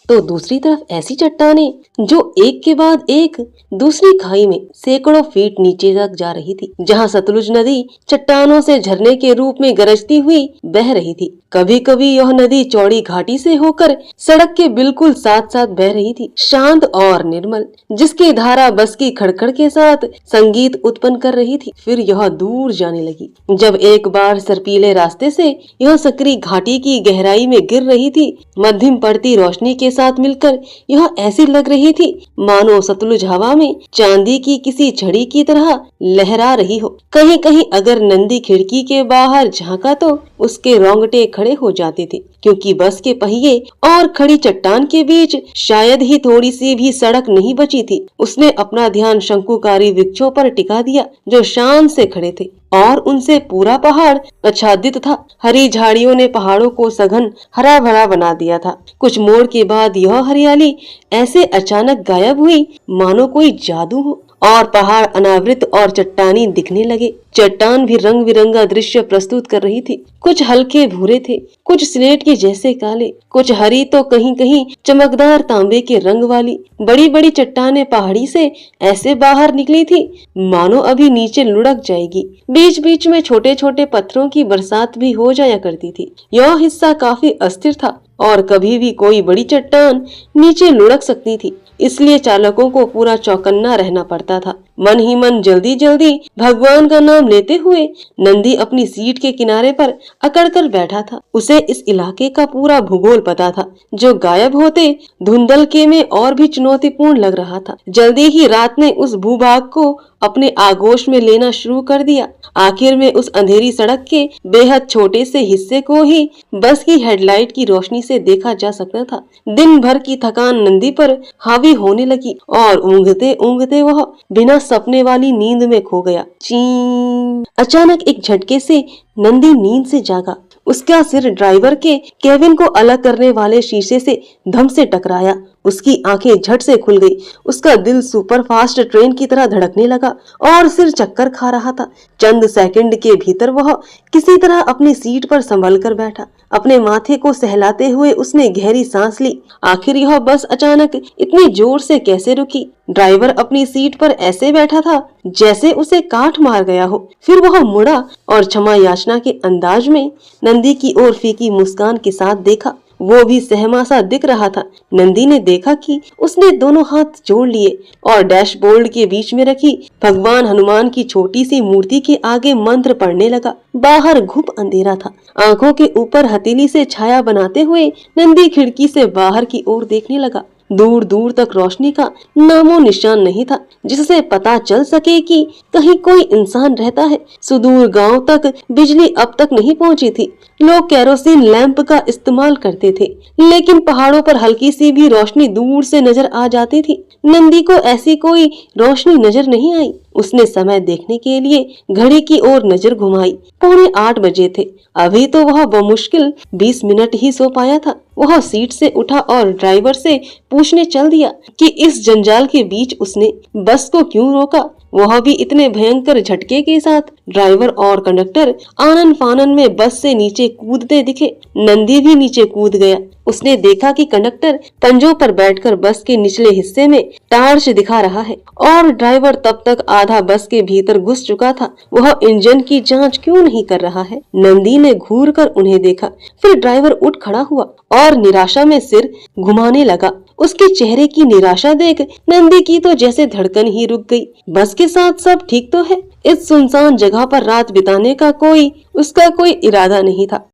तो दूसरी तरफ ऐसी चट्टानें जो एक के बाद एक दूसरी खाई में सैकड़ों फीट नीचे तक जा रही थी, जहाँ सतलुज नदी चट्टानों से झरने के रूप में गरजती हुई बह रही थी। कभी कभी यह नदी चौड़ी घाटी से होकर सड़क के बिल्कुल साथ साथ बह रही थी, शांत और निर्मल, जिसकी धारा बस की खड़खड़ के साथ संगीत उत्पन्न कर रही थी। फिर यह दूर जाने लगी। जब एक बार सर्पीले रास्ते से यह सकरी घाटी की गहराई में गिर रही थी, मध्यम पड़ती रोशनी के साथ मिलकर यह ऐसी लग रही थी मानो सतलुज हवा में चांदी की किसी छड़ी की तरह लहरा रही हो। कहीं कहीं अगर नंदी खिड़की के बाहर झांका तो उसके रोंगटे खड़े हो जाते थे, क्योंकि बस के पहिए और खड़ी चट्टान के बीच शायद ही थोड़ी सी भी सड़क नहीं बची थी। उसने अपना ध्यान शंकुकारी वृक्षों पर टिका दिया जो शान से खड़े थे और उनसे पूरा पहाड़ आच्छादित था। हरी झाड़ियों ने पहाड़ों को सघन हरा भरा बना दिया था। कुछ मोड़ के बाद यह हरियाली ऐसे अचानक गायब हुई मानो कोई जादू हो, और पहाड़ अनावृत और चट्टानी दिखने लगे। चट्टान भी रंग बिरंगा दृश्य प्रस्तुत कर रही थी। कुछ हल्के भूरे थे, कुछ स्लेट के जैसे काले, कुछ हरी तो कहीं कहीं चमकदार तांबे के रंग वाली। बड़ी बड़ी चट्टानें पहाड़ी से ऐसे बाहर निकली थी मानो अभी नीचे लुढ़क जाएगी। बीच बीच में छोटे छोटे पत्थरों की बरसात भी हो जाया करती थी। यह हिस्सा काफी अस्थिर था और कभी भी कोई बड़ी चट्टान नीचे लुढ़क सकती थी, इसलिए चालकों को पूरा चौकन्ना रहना पड़ता था। मन ही मन जल्दी जल्दी भगवान का नाम लेते हुए नंदी अपनी सीट के किनारे पर अकड़ कर बैठा था। उसे इस इलाके का पूरा भूगोल पता था, जो गायब होते धुंधलके में और भी चुनौतीपूर्ण लग रहा था। जल्दी ही रात ने उस भूभाग को अपने आगोश में लेना शुरू कर दिया। आखिर में उस अंधेरी सड़क के बेहद छोटे से हिस्से को ही बस की हेडलाइट की रोशनी से देखा जा सकता था। दिन भर की थकान नंदी पर हावी होने लगी और ऊँघते ऊँघते वह बिना सपने वाली नींद में खो गया। चीं! अचानक एक झटके से नंदी नींद से जागा। उसका सिर ड्राइवर के केबिन को अलग करने वाले शीशे से धम से टकराया। उसकी आंखें झट से खुल गई। उसका दिल सुपर फास्ट ट्रेन की तरह धड़कने लगा और सिर चक्कर खा रहा था। चंद सेकंड के भीतर वह किसी तरह अपनी सीट पर संभल कर बैठा। अपने माथे को सहलाते हुए उसने गहरी सांस ली। आखिर यह बस अचानक इतनी जोर से कैसे रुकी? ड्राइवर अपनी सीट पर ऐसे बैठा था जैसे उसे काट मार गया हो। फिर वह मुड़ा और क्षमा याचना के अंदाज में नंदी की ओर फीकी मुस्कान के साथ देखा। वो भी सहमा सा दिख रहा था। नंदी ने देखा कि उसने दोनों हाथ जोड़ लिए और डैशबोर्ड के बीच में रखी भगवान हनुमान की छोटी सी मूर्ति के आगे मंत्र पढ़ने लगा। बाहर घुप अंधेरा था। आंखों के ऊपर हथेली से छाया बनाते हुए नंदी खिड़की से बाहर की ओर देखने लगा। दूर दूर तक रोशनी का नामो निशान नहीं था, जिससे पता चल सके कि कहीं कोई इंसान रहता है। सुदूर गांव तक बिजली अब तक नहीं पहुंची थी। लोग केरोसिन लैंप का इस्तेमाल करते थे, लेकिन पहाड़ों पर हल्की सी भी रोशनी दूर से नजर आ जाती थी। नंदी को ऐसी कोई रोशनी नजर नहीं आई। उसने समय देखने के लिए घड़ी की ओर नजर घुमाई। 7:45 बजे थे। अभी तो वह बमुश्किल 20 मिनट ही सो पाया था। वह सीट से उठा और ड्राइवर से पूछने चल दिया कि इस जंजाल के बीच उसने बस को क्यों रोका, वह भी इतने भयंकर झटके के साथ। ड्राइवर और कंडक्टर आनन फानन में बस से नीचे कूदते दिखे। नंदी भी नीचे कूद गया। उसने देखा कि कंडक्टर पंजों पर बैठकर बस के निचले हिस्से में टार्च दिखा रहा है और ड्राइवर तब तक आधा बस के भीतर घुस चुका था। वह इंजन की जांच क्यों नहीं कर रहा है? नंदी ने घूर कर उन्हें देखा। फिर ड्राइवर उठ खड़ा हुआ और निराशा में सिर घुमाने लगा। उसके चेहरे की निराशा देख नंदी की तो जैसे धड़कन ही रुक गई। बस के साथ सब ठीक तो है। इस सुनसान जगह पर रात बिताने का उसका कोई इरादा नहीं था।